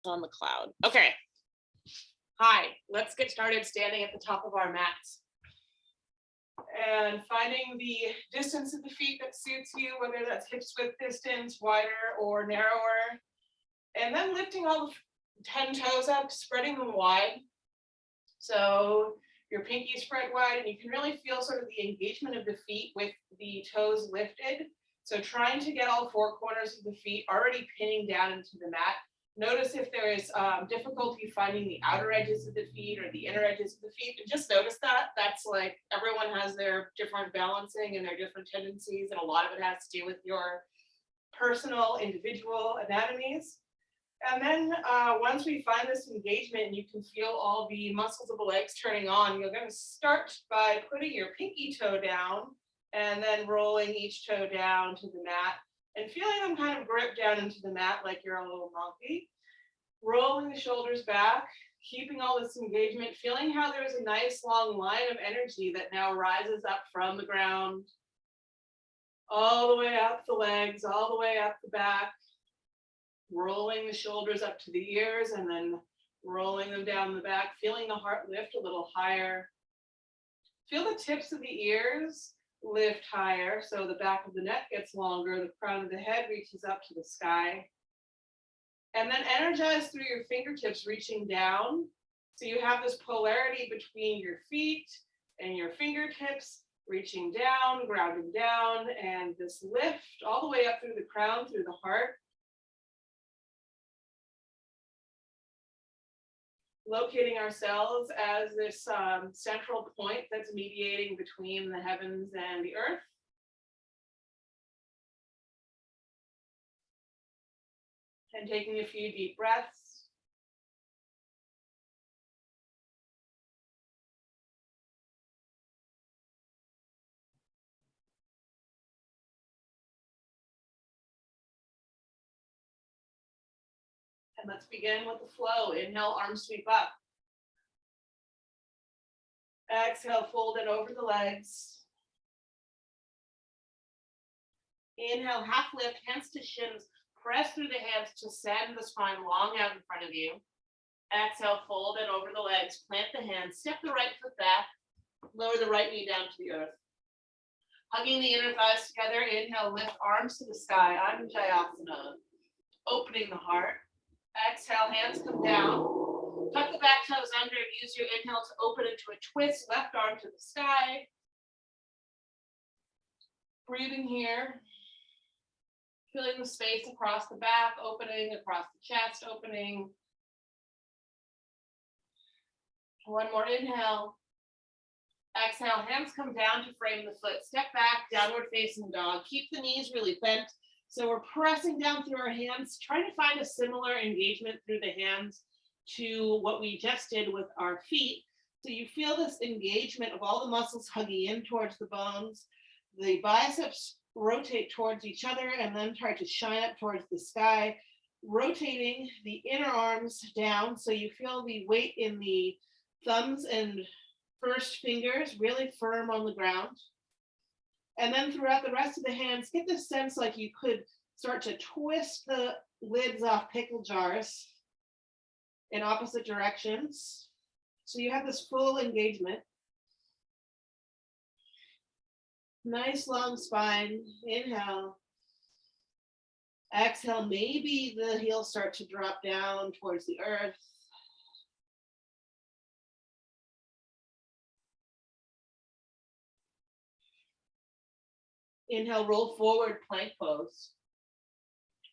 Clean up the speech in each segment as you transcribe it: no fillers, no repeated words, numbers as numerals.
on the cloud. Okay. Hi, let's get started standing at the top of our mats. And finding the distance of the feet that suits you, whether that's hips width distance, wider or narrower. And then lifting all the 10 toes up, spreading them wide. So your pinky spread wide, and you can really feel sort of the engagement of the feet with the toes lifted. So trying to get all four corners of the feet already pinning down into the mat. Notice if there is difficulty finding the outer edges of the feet or the inner edges of the feet, and just notice that. That's like everyone has their different balancing and their different tendencies, and a lot of it has to do with your personal individual anatomies. And then once we find this engagement and you can feel all the muscles of the legs turning on, you're going to start by putting your pinky toe down and then rolling each toe down to the mat and feeling them kind of grip down into the mat like you're a little monkey. Rolling the shoulders back, keeping all this engagement, feeling how there's a nice long line of energy that now rises up from the ground, all the way up the legs, all the way up the back. Rolling the shoulders up to the ears and then rolling them down the back, feeling the heart lift a little higher. Feel the tips of the ears lift higher, so the back of the neck gets longer, the crown of the head reaches up to the sky. And then energize through your fingertips reaching down. So you have this polarity between your feet and your fingertips reaching down, grounding down, and this lift all the way up through the crown, through the heart. Locating ourselves as this central point that's mediating between the heavens and the earth. And taking a few deep breaths. And let's begin with the flow. Inhale, arms sweep up. Exhale, fold it over the legs. Inhale, half lift, hands to shins. Press through the hands to send the spine long out in front of you. Exhale, fold it over the legs. Plant the hands. Step the right foot back. Lower the right knee down to the earth. Hugging the inner thighs together. Inhale, lift arms to the sky. Anjayasana. Opening the heart. Exhale, hands come down. Tuck the back toes under. Use your inhale to open into a twist. Left arm to the sky. Breathing here. Feeling the space across the back, opening, across the chest, opening. One more inhale. Exhale, hands come down to frame the foot. Step back, downward facing dog. Keep the knees really bent. So we're pressing down through our hands, trying to find a similar engagement through the hands to what we just did with our feet. So you feel this engagement of all the muscles hugging in towards the bones. The biceps rotate towards each other and then try to shine up towards the sky, rotating the inner arms down. So you feel the weight in the thumbs and first fingers really firm on the ground. And then throughout the rest of the hands, get this sense like you could start to twist the lids off pickle jars in opposite directions. So you have this full engagement. Nice long spine. Inhale. Exhale, maybe the heels start to drop down towards the earth. Inhale, roll forward, plank pose.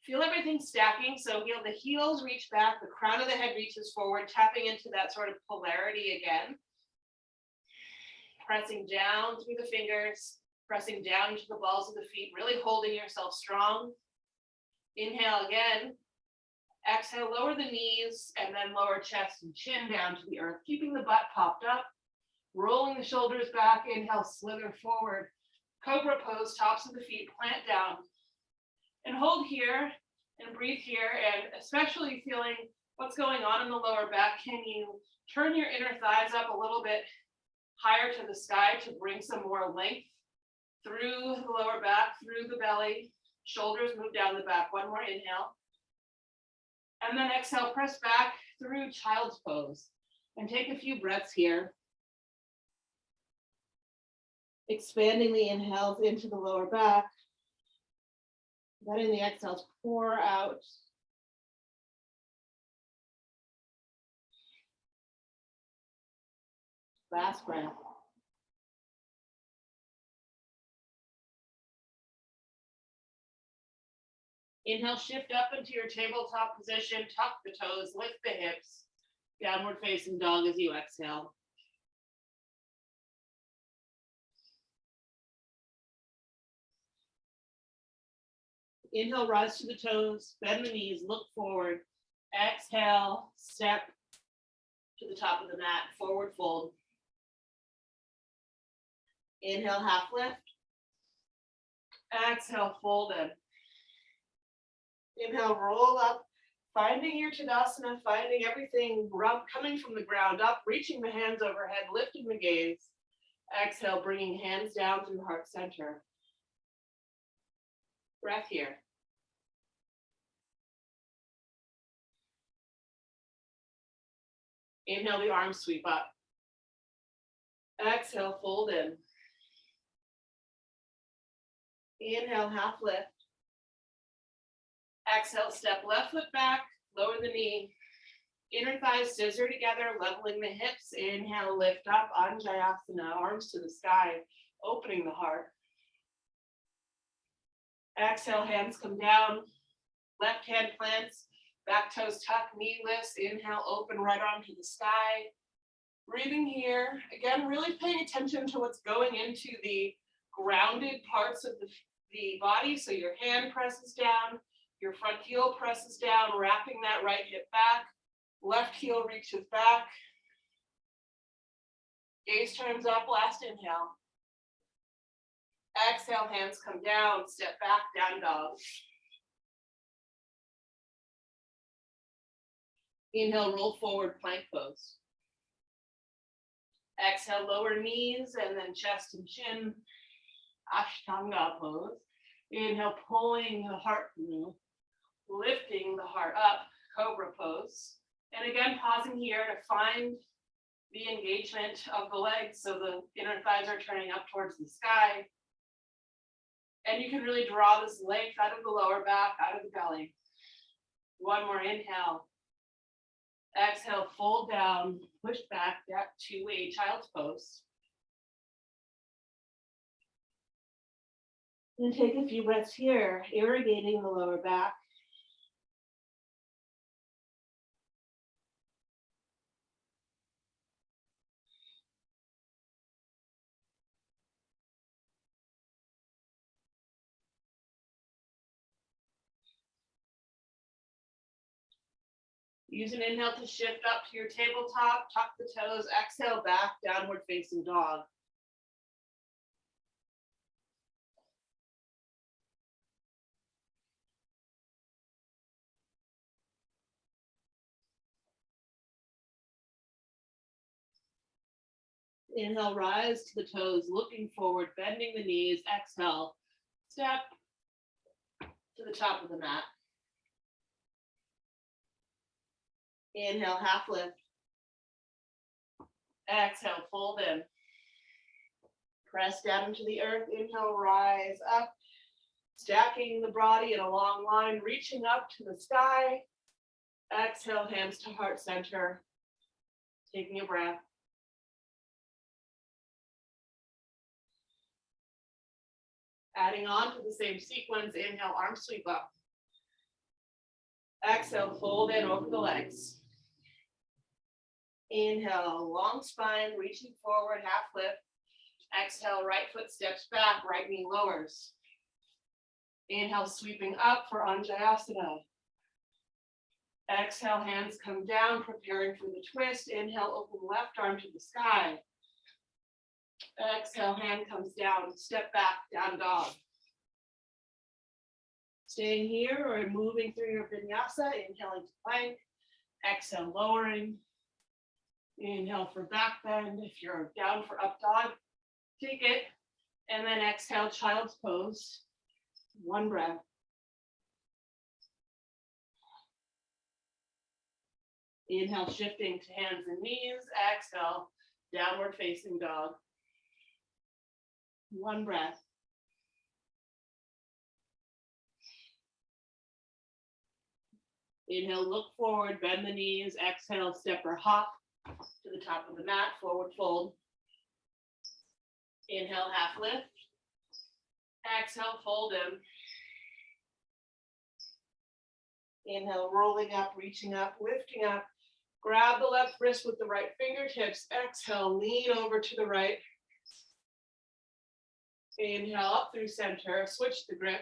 Feel everything stacking, so feel the heels reach back, the crown of the head reaches forward, tapping into that sort of polarity again. Pressing down through the fingers, pressing down into the balls of the feet, really holding yourself strong. Inhale again. Exhale, lower the knees, and then lower chest and chin down to the earth, keeping the butt popped up. Rolling the shoulders back, inhale, slither forward. Cobra pose, tops of the feet, plant down. And hold here, and breathe here, and especially feeling what's going on in the lower back. Can you turn your inner thighs up a little bit higher to the sky to bring some more length through the lower back, through the belly. Shoulders move down the back. One more inhale. And then exhale, press back through child's pose. And take a few breaths here. Expanding the inhales into the lower back. Letting the exhales pour out. Last breath. Inhale, shift up into your tabletop position, tuck the toes, lift the hips. Downward facing dog as you exhale. Inhale, rise to the toes, bend the knees, look forward. Exhale, step to the top of the mat, forward fold. Inhale, half lift. Exhale, fold in. Inhale, roll up, finding your Tadasana, finding everything coming from the ground up, reaching the hands overhead, lifting the gaze. Exhale, bringing hands down through heart center. Breath here. Inhale, the arms sweep up. Exhale, fold in. Inhale, half lift. Exhale, step left foot back, lower the knee. Inner thighs scissor together, leveling the hips. Inhale, lift up, Anjayasana, arms to the sky, opening the heart. Exhale, hands come down. Left hand plants, back toes tuck, knee lifts. Inhale, open right arm to the sky. Breathing here. Again, really paying attention to what's going into the grounded parts of the body. So your hand presses down, your front heel presses down, wrapping that right hip back. Left heel reaches back. Gaze turns up, last inhale. Exhale, hands come down, step back, down dog. Inhale, roll forward, plank pose. Exhale, lower knees and then chest and chin, Ashtanga pose. Inhale, pulling the heart through, lifting the heart up, cobra pose. And again, pausing here to find the engagement of the legs so the inner thighs are turning up towards the sky. And you can really draw this length out of the lower back, out of the belly. One more inhale. Exhale, fold down, push back to a child's pose. And take a few breaths here, irrigating the lower back. Use an inhale to shift up to your tabletop, tuck the toes, exhale back, downward facing dog. Inhale, rise to the toes, looking forward, bending the knees. Exhale, step to the top of the mat. Inhale, half lift. Exhale, fold in. Press down into the earth. Inhale, rise up. Stacking the body in a long line, reaching up to the sky. Exhale, hands to heart center. Taking a breath. Adding on to the same sequence, inhale, arm sweep up. Exhale, fold in over the legs. Inhale, long spine, reaching forward, half lift. Exhale, right foot steps back, right knee lowers. Inhale, sweeping up for Anjayasana. Exhale, hands come down, preparing for the twist. Inhale, open left arm to the sky. Exhale, hand comes down, step back, down dog. Staying here or moving through your vinyasa, inhaling to plank. Exhale, lowering. Inhale for back bend. If you're down for up dog, take it. And then exhale, child's pose. One breath. Inhale, shifting to hands and knees. Exhale, downward facing dog. One breath. Inhale, look forward, bend the knees. Exhale, step or hop to the top of the mat, forward fold. Inhale, half lift. Exhale, fold in. Inhale, rolling up, reaching up, lifting up. Grab the left wrist with the right fingertips. Exhale, lean over to the right. Inhale, up through center, switch the grip.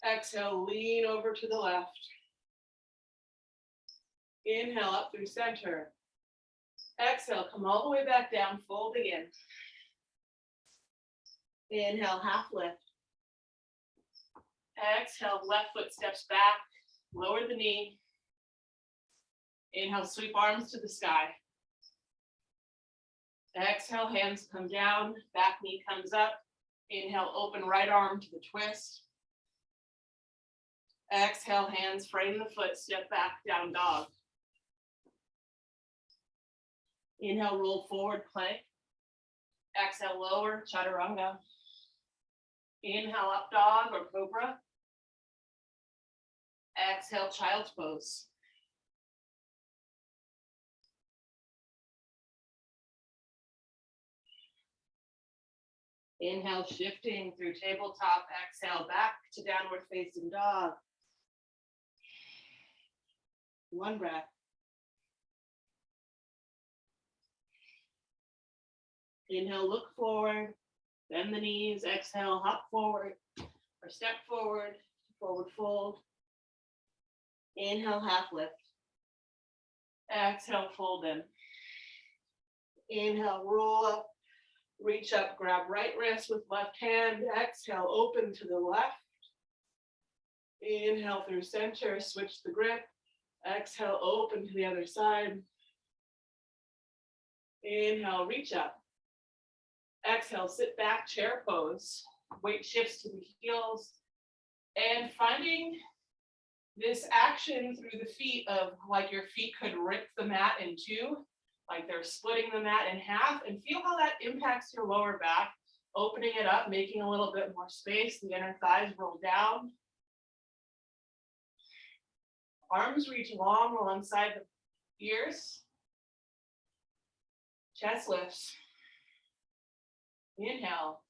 Exhale, lean over to the left. Inhale, up through center. Exhale, come all the way back down, folding in. Inhale, half lift. Exhale, left foot steps back, lower the knee. Inhale, sweep arms to the sky. Exhale, hands come down, back knee comes up. Inhale, open right arm to the twist. Exhale, hands frame the foot, step back, down dog. Inhale, roll forward, plank. Exhale, lower, chaturanga. Inhale, up dog or cobra. Exhale, child's pose. Inhale, shifting through tabletop. Exhale, back to downward facing dog. One breath. Inhale, look forward, bend the knees. Exhale, hop forward or step forward, forward fold. Inhale, half lift. Exhale, fold in. Inhale, roll up, reach up, grab right wrist with left hand. Exhale, open to the left. Inhale through center, switch the grip. Exhale, open to the other side. Inhale, reach up. Exhale, sit back, chair pose. Weight shifts to the heels. And finding this action through the feet of like your feet could rip the mat in two, like they're splitting the mat in half, and feel how that impacts your lower back, opening it up, making a little bit more space. The inner thighs roll down. Arms reach long alongside the ears. Chest lifts. Inhale.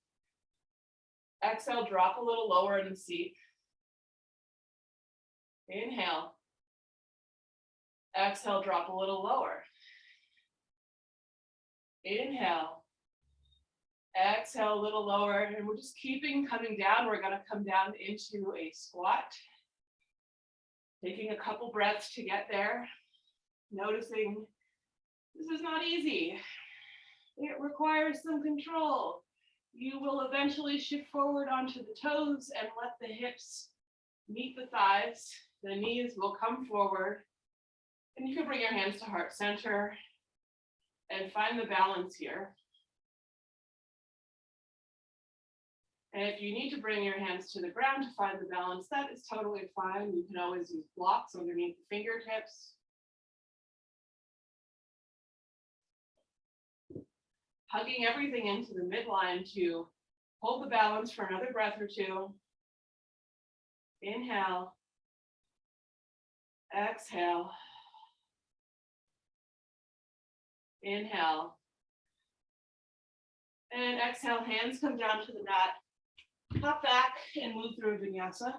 Exhale, drop a little lower in the seat. Inhale. Exhale, drop a little lower. Inhale. Exhale, a little lower. And we're just keeping coming down. We're going to come down into a squat. Taking a couple breaths to get there. Noticing this is not easy. It requires some control. You will eventually shift forward onto the toes and let the hips meet the thighs. The knees will come forward. And you can bring your hands to heart center and find the balance here. And if you need to bring your hands to the ground to find the balance, that is totally fine. You can always use blocks underneath the fingertips. Hugging everything into the midline to hold the balance for another breath or two. Inhale. Exhale. Inhale. And exhale, hands come down to the mat. Hop back and move through vinyasa.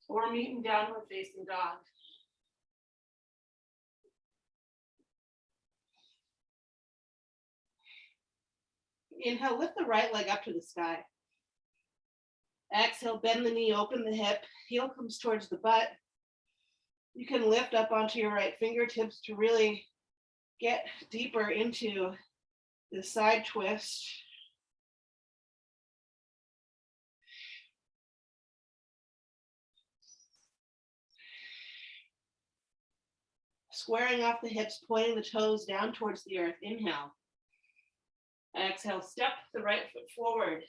Or meet in downward facing dog. Inhale, lift the right leg up to the sky. Exhale, bend the knee, open the hip, heel comes towards the butt. You can lift up onto your right fingertips to really get deeper into the side twist. Squaring off the hips, pointing the toes down towards the earth. Inhale. Exhale, step the right foot forward.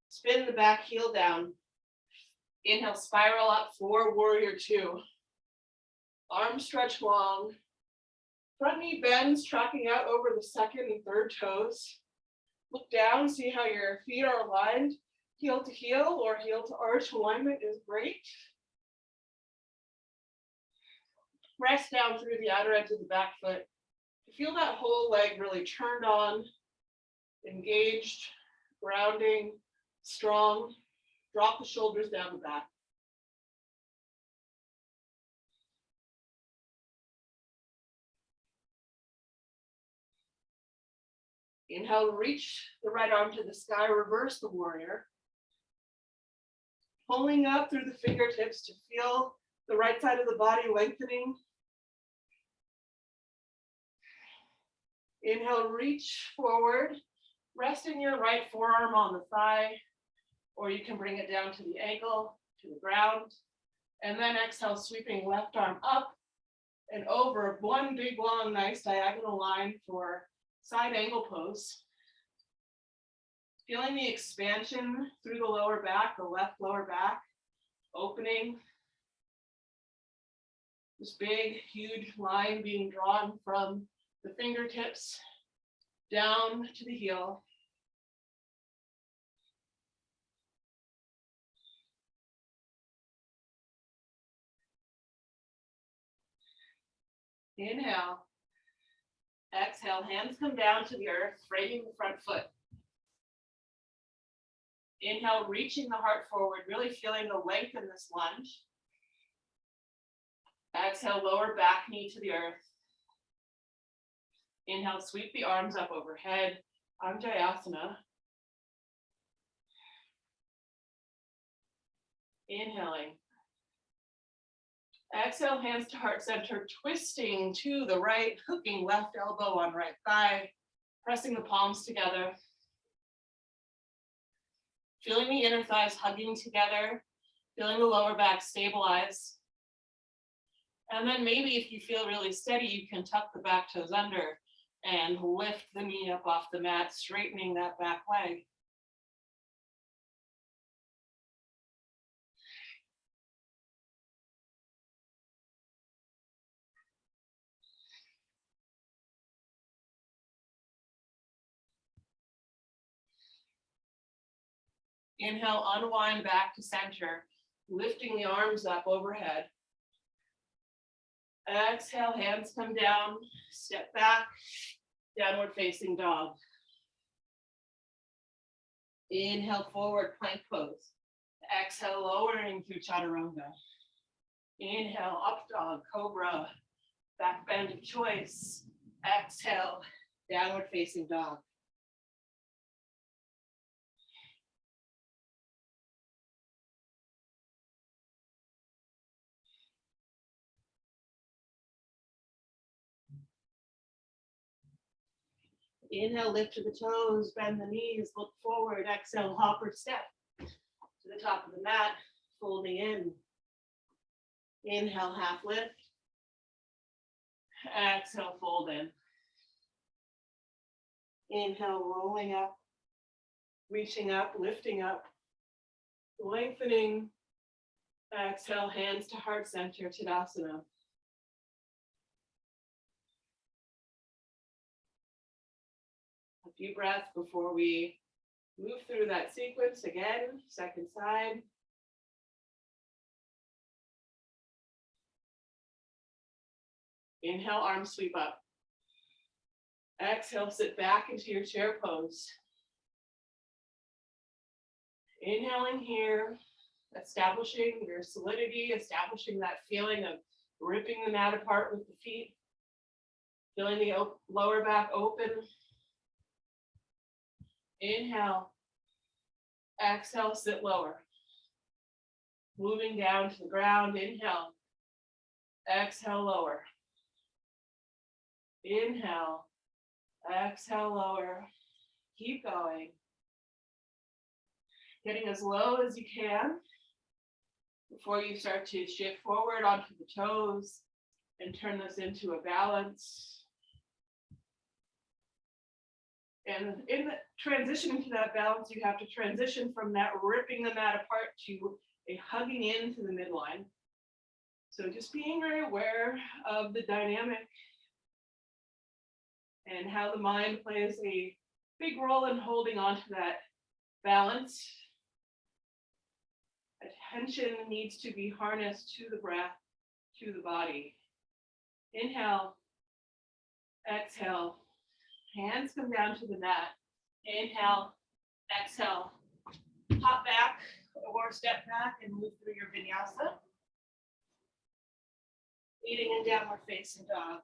Spin the back heel down. Inhale, spiral up for warrior two. Arms stretch long. Front knee bends, tracking out over the second and third toes. Look down, see how your feet are aligned. Heel to heel or heel to arch alignment is great. Press down through the outer edge of the back foot. Feel that whole leg really turned on, engaged, grounding, strong. Drop the shoulders down the back. Inhale, reach the right arm to the sky, reverse the warrior. Pulling up through the fingertips to feel the right side of the body lengthening. Inhale, reach forward, resting your right forearm on the thigh, or you can bring it down to the ankle, to the ground. And then exhale, sweeping left arm up and over. One big, long, nice diagonal line for side angle pose. Feeling the expansion through the lower back, the left lower back, opening. This big, huge line being drawn from the fingertips down to the heel. Inhale. Exhale, hands come down to the earth, framing the front foot. Inhale, reaching the heart forward, really feeling the length in this lunge. Exhale, lower back knee to the earth. Inhale, sweep the arms up overhead, Anjayasana. Inhaling. Exhale, hands to heart center, twisting to the right, hooking left elbow on right thigh, pressing the palms together. Feeling the inner thighs hugging together, feeling the lower back stabilize. And then maybe if you feel really steady, you can tuck the back toes under and lift the knee up off the mat, straightening that back leg. Inhale, unwind back to center, lifting the arms up overhead. Exhale, hands come down, step back, downward facing dog. Inhale, forward plank pose. Exhale, lowering through chaturanga. Inhale, up dog, cobra, back bend of choice. Exhale, downward facing dog. Inhale, lift to the toes, bend the knees, look forward. Exhale, hopper step to the top of the mat, folding in. Inhale, half lift. Exhale, fold in. Inhale, rolling up, reaching up, lifting up, lengthening. Exhale, hands to heart center, Tadasana. A few breaths before we move through that sequence again, second side. Inhale, arms sweep up. Exhale, sit back into your chair pose. Inhaling here, establishing your solidity, establishing that feeling of ripping the mat apart with the feet. Feeling the lower back open. Inhale. Exhale, sit lower. Moving down to the ground, inhale. Exhale, lower. Inhale. Exhale, lower. Keep going. Getting as low as you can before you start to shift forward onto the toes and turn this into a balance. And in the transition into that balance, you have to transition from that ripping the mat apart to a hugging into the midline. So just being very aware of the dynamic and how the mind plays a big role in holding on to that balance. Attention needs to be harnessed to the breath, to the body. Inhale, exhale, hands come down to the mat. Inhale, exhale, hop back or step back and move through your vinyasa. Meeting in downward facing dog.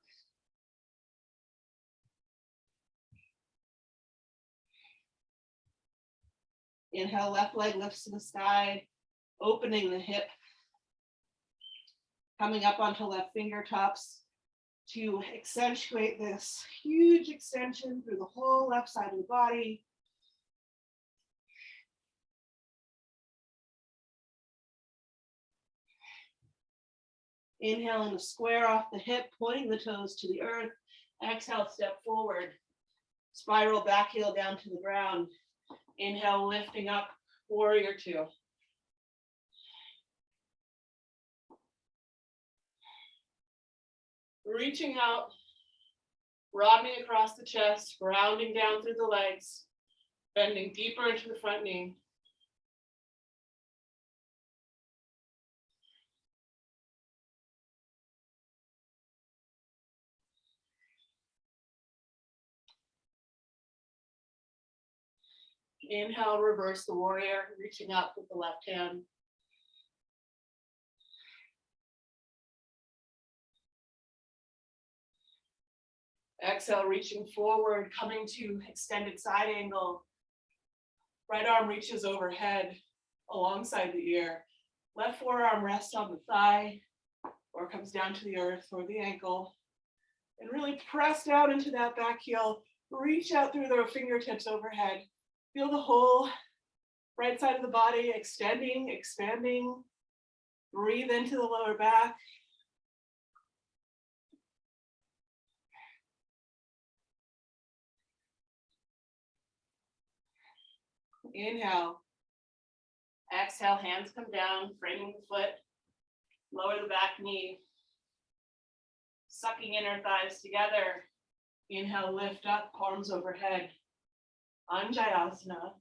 Inhale, left leg lifts to the sky, opening the hip, coming up onto left fingertips to accentuate this huge extension through the whole left side of the body. Inhaling to square off the hip, pointing the toes to the earth. Exhale, step forward. Spiral back heel down to the ground. Inhale, lifting up, warrior two. Reaching out, broadening across the chest, rounding down through the legs, bending deeper into the front knee. Inhale, reverse the warrior, reaching up with the left hand. Exhale, reaching forward, coming to extended side angle. Right arm reaches overhead alongside the ear. Left forearm rests on the thigh or comes down to the earth or the ankle. And really press down into that back heel. Reach out through the fingertips overhead. Feel the whole right side of the body extending, expanding. Breathe into the lower back. Inhale. Exhale, hands come down, framing the foot. Lower the back knee. Sucking inner thighs together. Inhale, lift up, palms overhead. Anjayasana.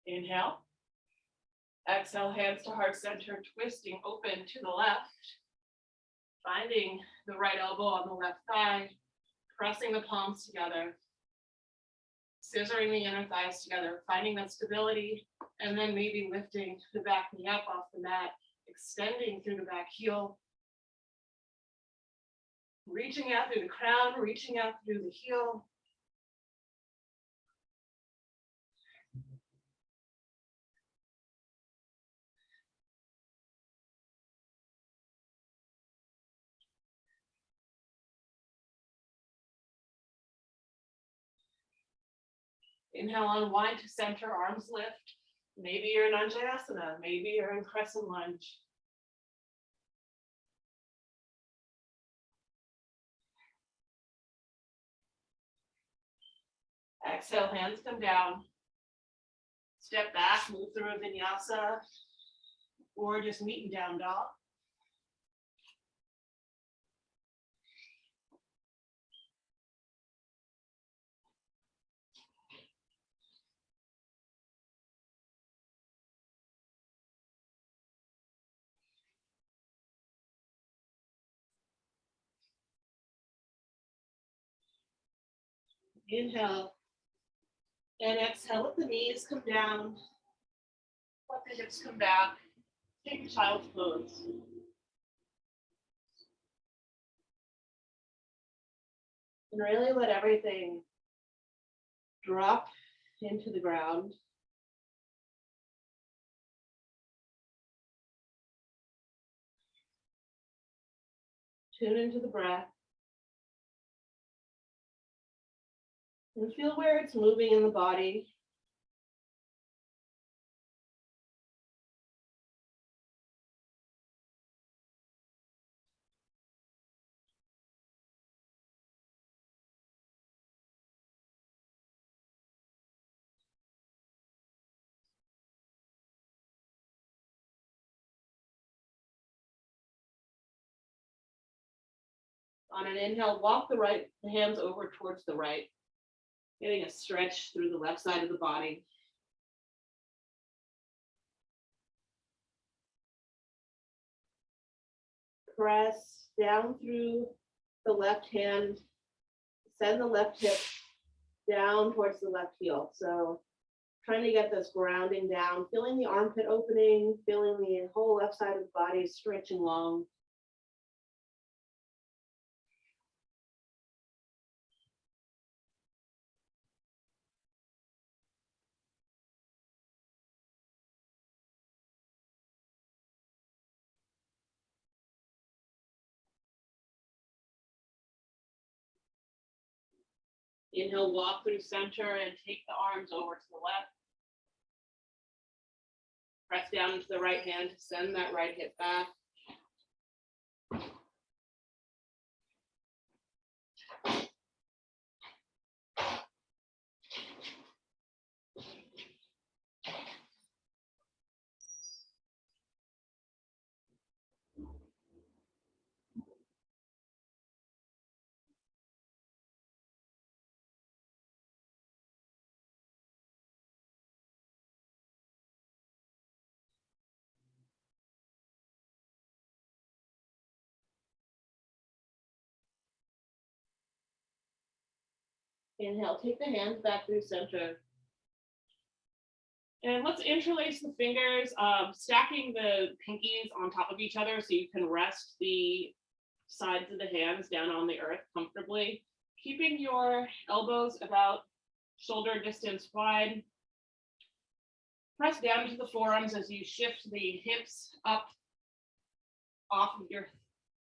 Inhale. Exhale, hands to heart center, twisting open to the left. Finding the right elbow on the left thigh, pressing the palms together, scissoring the inner thighs together, finding that stability, and then maybe lifting the back knee up off the mat, extending through the back heel, reaching out through the crown, reaching out through the heel. Inhale, unwind to center, arms lift. Maybe you're in Anjayasana, maybe you're in crescent lunge. Exhale, hands come down. Step back, move through a vinyasa, or just meet in down dog. Inhale, and exhale, let the knees come down, let the hips come back, take child's pose. And really let everything drop into the ground. Tune into the breath. And feel where it's moving in the body. On an inhale, walk the hands over towards the right, getting a stretch through the left side of the body. Press down through the left hand, send the left hip down towards the left heel. So trying to get this grounding down, feeling the armpit opening, feeling the whole left side of the body stretching long. Inhale, walk through center and take the arms over to the left. Press down into the right hand, send that right hip back. Inhale, take the hands back through center. And let's interlace the fingers, stacking the pinkies on top of each other so you can rest the sides of the hands down on the earth comfortably. Keeping your elbows about shoulder distance wide. Press down to the forearms as you shift the hips up off of your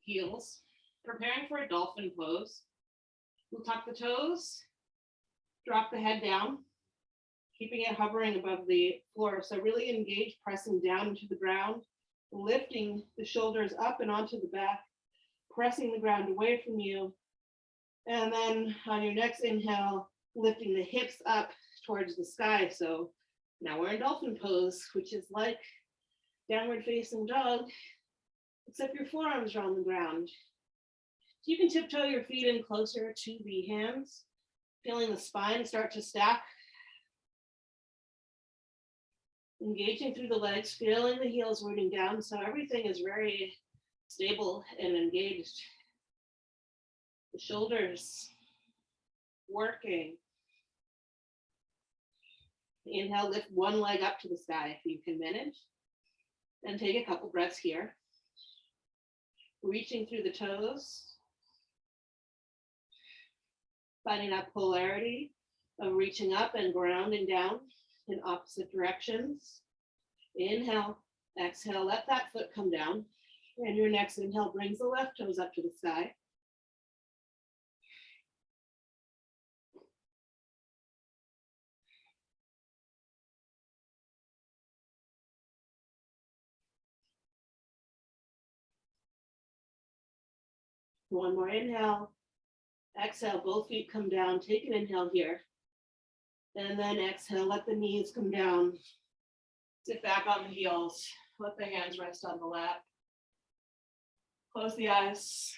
heels, preparing for a dolphin pose. We'll tuck the toes, drop the head down, keeping it hovering above the floor. So really engage, pressing down into the ground, lifting the shoulders up and onto the back, pressing the ground away from you. And then on your next inhale, lifting the hips up towards the sky. So now we're in dolphin pose, which is like downward facing dog, except your forearms are on the ground. So you can tiptoe your feet in closer to the hands, feeling the spine start to stack. Engaging through the legs, feeling the heels rooting down. So everything is very stable and engaged. The shoulders working. Inhale, lift one leg up to the sky if you can manage. Then take a couple breaths here. Reaching through the toes. Finding that polarity of reaching up and grounding down in opposite directions. Inhale, exhale, let that foot come down. And your next inhale brings the left toes up to the sky. One more inhale. Exhale, both feet come down. Take an inhale here. And then exhale, let the knees come down. Sit back on the heels. Let the hands rest on the lap. Close the eyes.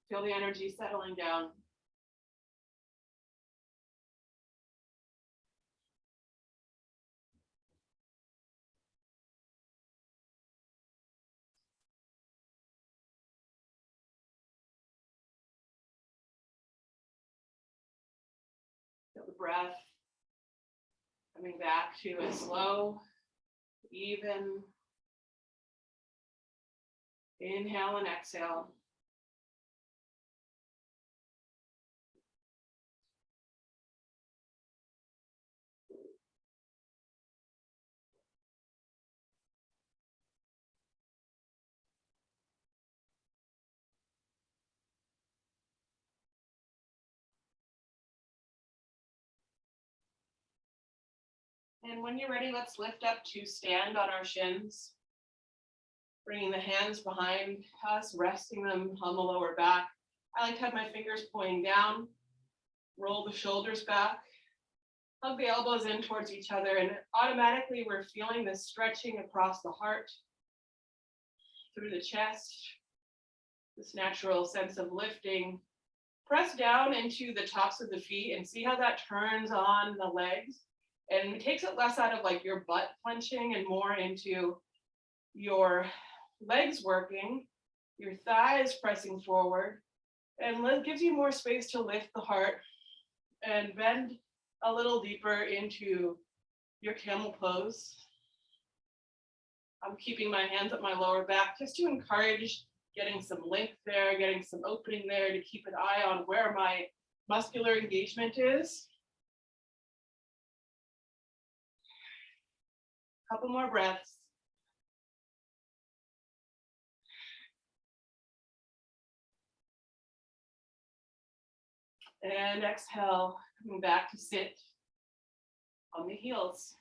Feel the energy settling down. Feel the breath coming back to a slow, even inhale and exhale. And when you're ready, let's lift up to stand on our shins. Bringing the hands behind us, resting them on the lower back. I like to have my fingers pointing down. Roll the shoulders back. Hug the elbows in towards each other, and automatically we're feeling this stretching across the heart, through the chest, this natural sense of lifting. Press down into the tops of the feet and see how that turns on the legs. And it takes it less out of like your butt clenching and more into your legs working, your thighs pressing forward, and gives you more space to lift the heart and bend a little deeper into your camel pose. I'm keeping my hands at my lower back just to encourage getting some length there, getting some opening there, to keep an eye on where my muscular engagement is. Couple more breaths. And exhale, coming back to sit on the heels.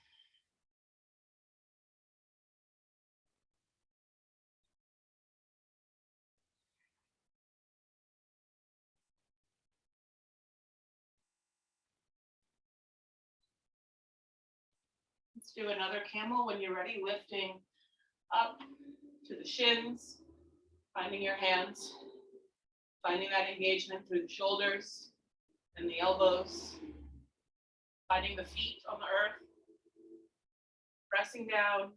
Let's do another camel when you're ready, lifting up to the shins, finding your hands, finding that engagement through the shoulders and the elbows, finding the feet on the earth, pressing down,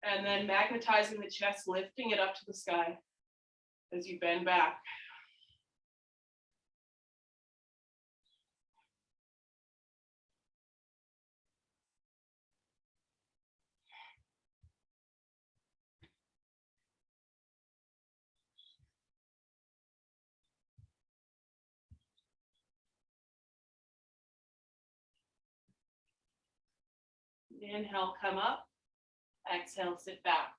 and then magnetizing the chest, lifting it up to the sky as you bend back. Inhale, come up. Exhale, sit back.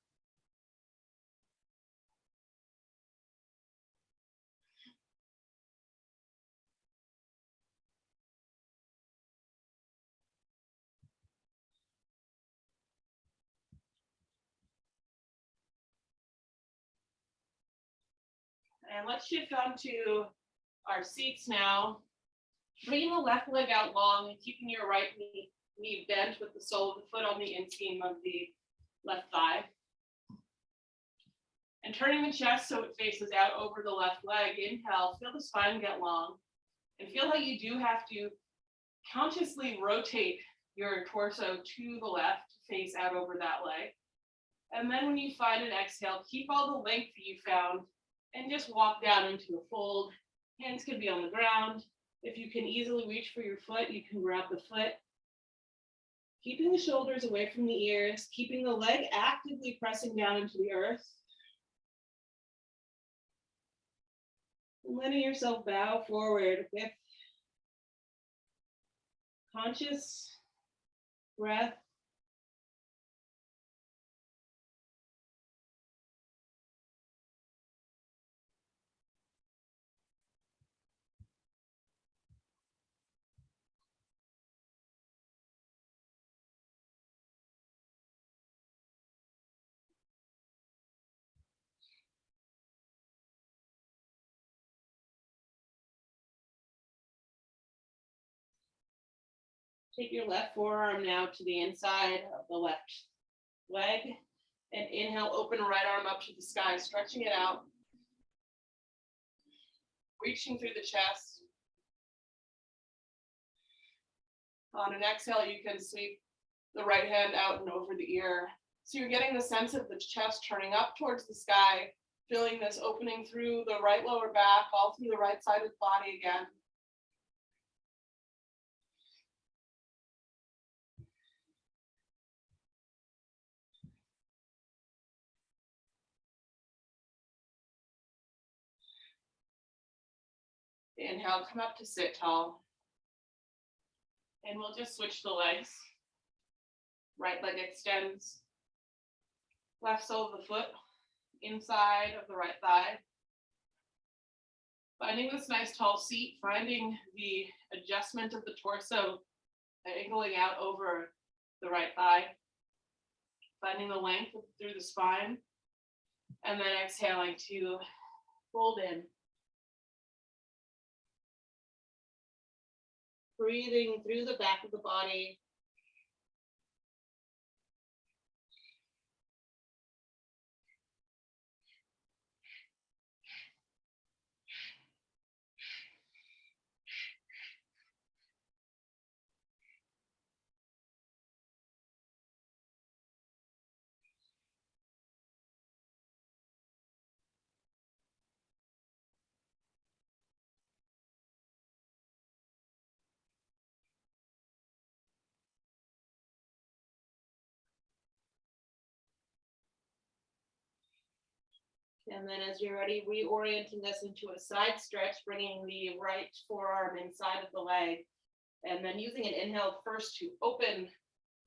And let's shift on to our seats now. Bringing the left leg out long and keeping your right knee bent with the sole of the foot on the inseam of the left thigh. And turning the chest so it faces out over the left leg. Inhale, feel the spine get long. And feel how you do have to consciously rotate your torso to the left to face out over that leg. And then when you find an exhale, keep all the length that you found and just walk down into a fold. Hands could be on the ground. If you can easily reach for your foot, you can grab the foot. Keeping the shoulders away from the ears, keeping the leg actively pressing down into the earth. And letting yourself bow forward with conscious breath. Take your left forearm now to the inside of the left leg. And inhale, open right arm up to the sky, stretching it out. Reaching through the chest. On an exhale, you can sweep the right hand out and over the ear. So you're getting the sense of the chest turning up towards the sky, feeling this opening through the right lower back, all through the right side of the body again. Inhale, come up to sit tall. And we'll just switch the legs. Right leg extends. Left sole of the foot inside of the right thigh. Finding this nice tall seat, finding the adjustment of the torso, angling out over the right thigh. Finding the length through the spine. And then exhaling to fold in. Breathing through the back of the body. And then as you're ready, reorienting this into a side stretch, bringing the right forearm inside of the leg. And then using an inhale first to open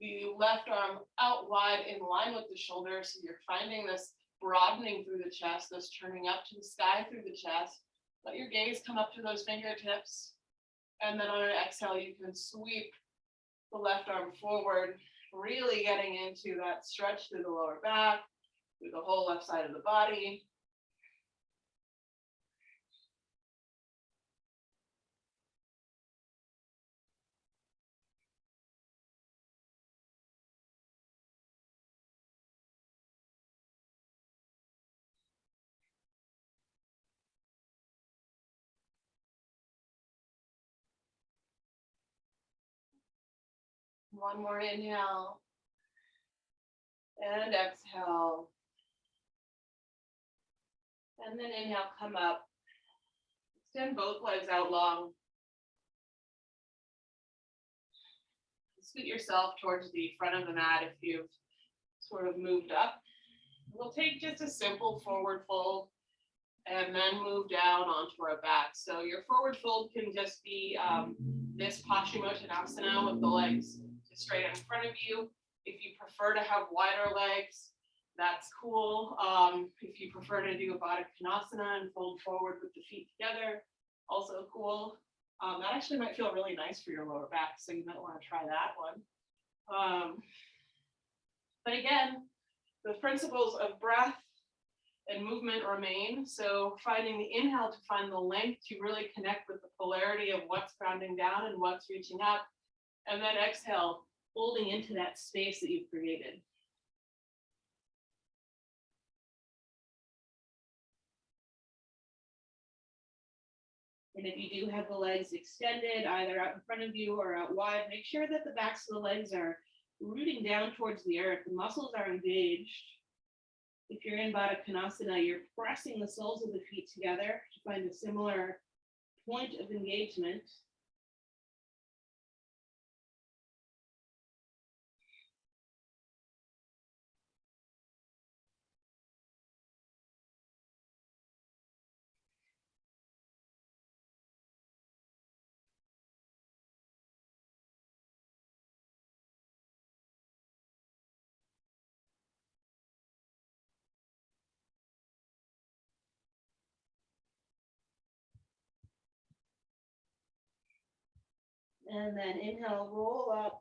the left arm out wide in line with the shoulder. So you're finding this broadening through the chest, this turning up to the sky through the chest. Let your gaze come up to those fingertips. And then on an exhale, you can sweep the left arm forward, really getting into that stretch through the lower back, through the whole left side of the body. One more inhale and exhale. And then inhale, come up. Extend both legs out long. Scoot yourself towards the front of the mat if you've sort of moved up. We'll take just a simple forward fold and then move down onto our back. So your forward fold can just be this Paschimottanasana with the legs straight in front of you. If you prefer to have wider legs, that's cool. If you prefer to do a Baddha Konasana and fold forward with the feet together, also cool. That actually might feel really nice for your lower back, so you might want to try that one. But again, the principles of breath and movement remain. So finding the inhale to find the length to really connect with the polarity of what's grounding down and what's reaching up. And then exhale, folding into that space that you've created. And if you do have the legs extended, either out in front of you or out wide, make sure that the backs of the legs are rooting down towards the earth. The muscles are engaged. If you're in Baddha Konasana, you're pressing the soles of the feet together to find a similar point of engagement. And then inhale, roll up.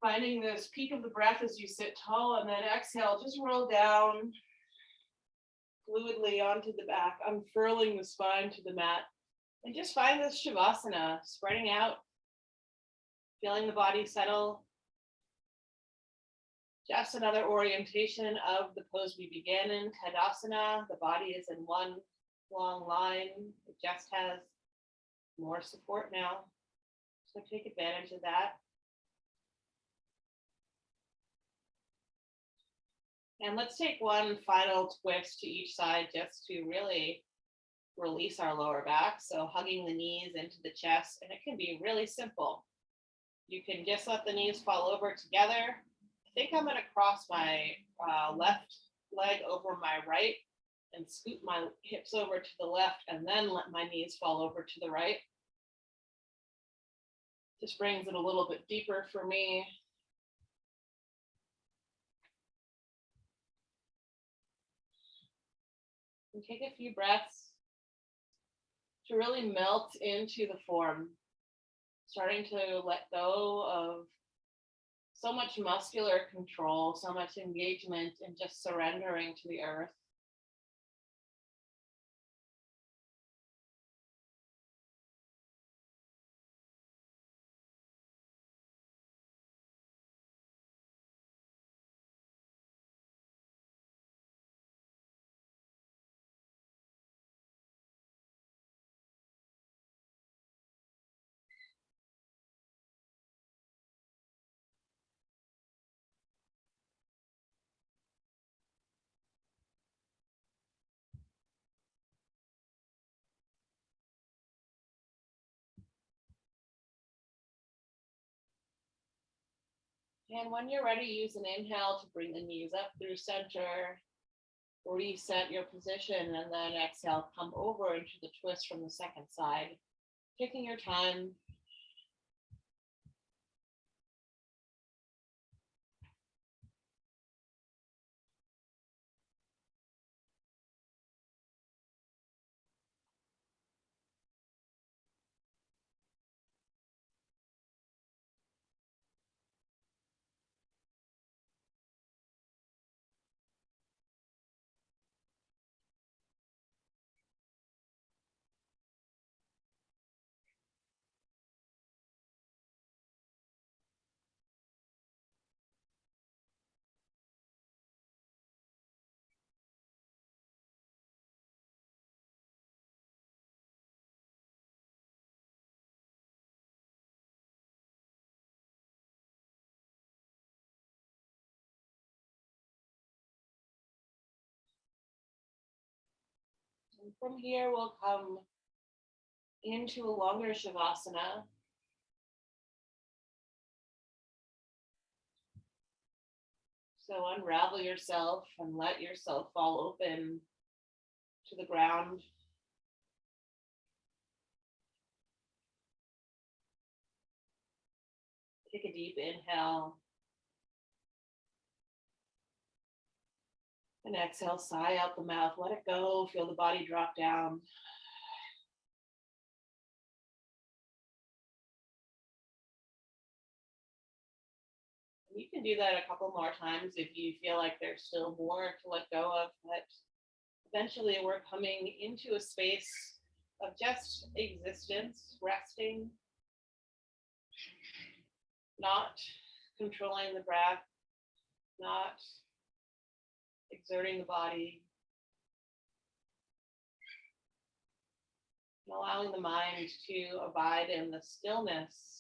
Finding this peak of the breath as you sit tall, and then exhale, just roll down fluidly onto the back, unfurling the spine to the mat. And just find this Shavasana, spreading out, feeling the body settle. Just another orientation of the pose we began in, Tadasana. The body is in one long line. It just has more support now. So take advantage of that. And let's take one final twist to each side just to really release our lower back. So hugging the knees into the chest, and it can be really simple. You can just let the knees fall over together. I think I'm going to cross my left leg over my right and scoot my hips over to the left, and then let my knees fall over to the right. Just brings it a little bit deeper for me. And take a few breaths to really melt into the form, starting to let go of so much muscular control, so much engagement, and just surrendering to the earth. And when you're ready, use an inhale to bring the knees up through center, reset your position, and then exhale, come over into the twist from the second side. Taking your time. And from here, we'll come into a longer Shavasana. So unravel yourself and let yourself fall open to the ground. Take a deep inhale. And exhale, sigh out the mouth. Let it go. Feel the body drop down. You can do that a couple more times if you feel like there's still more to let go of, but eventually we're coming into a space of just existence, resting, not controlling the breath, not exerting the body, and allowing the mind to abide in the stillness.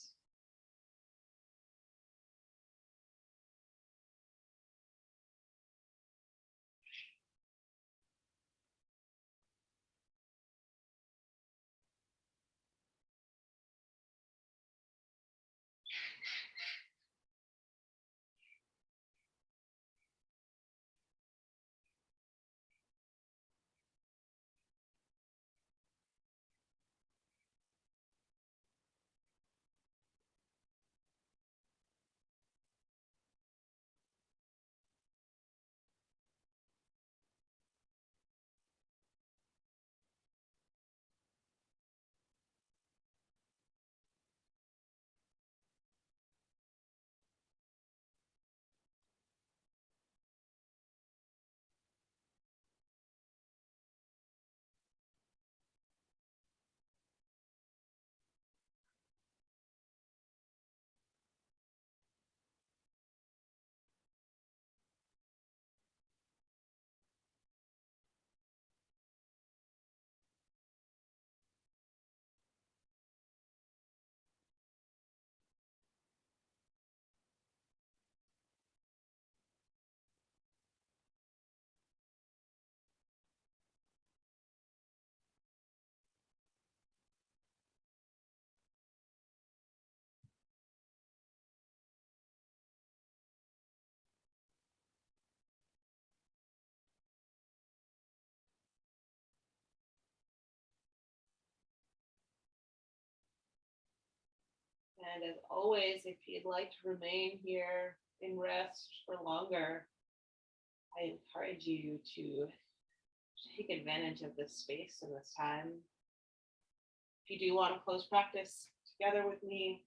And as always, if you'd like to remain here in rest for longer, I encourage you to take advantage of this space and this time. If you do want to close practice together with me,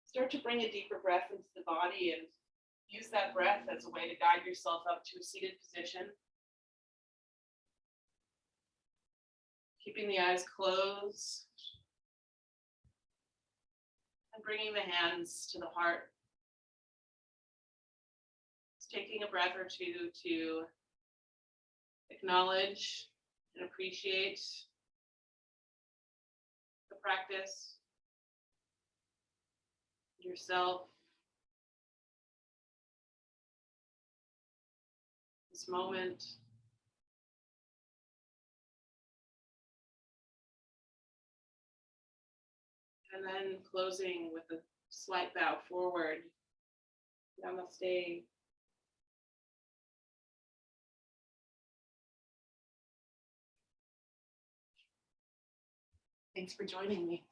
start to bring a deeper breath into the body and use that breath as a way to guide yourself up to a seated position. Keeping the eyes closed and bringing the hands to the heart. Just taking a breath or two to acknowledge and appreciate the practice, yourself, this moment. And then closing with a slight bow forward Namaste. Thanks for joining me.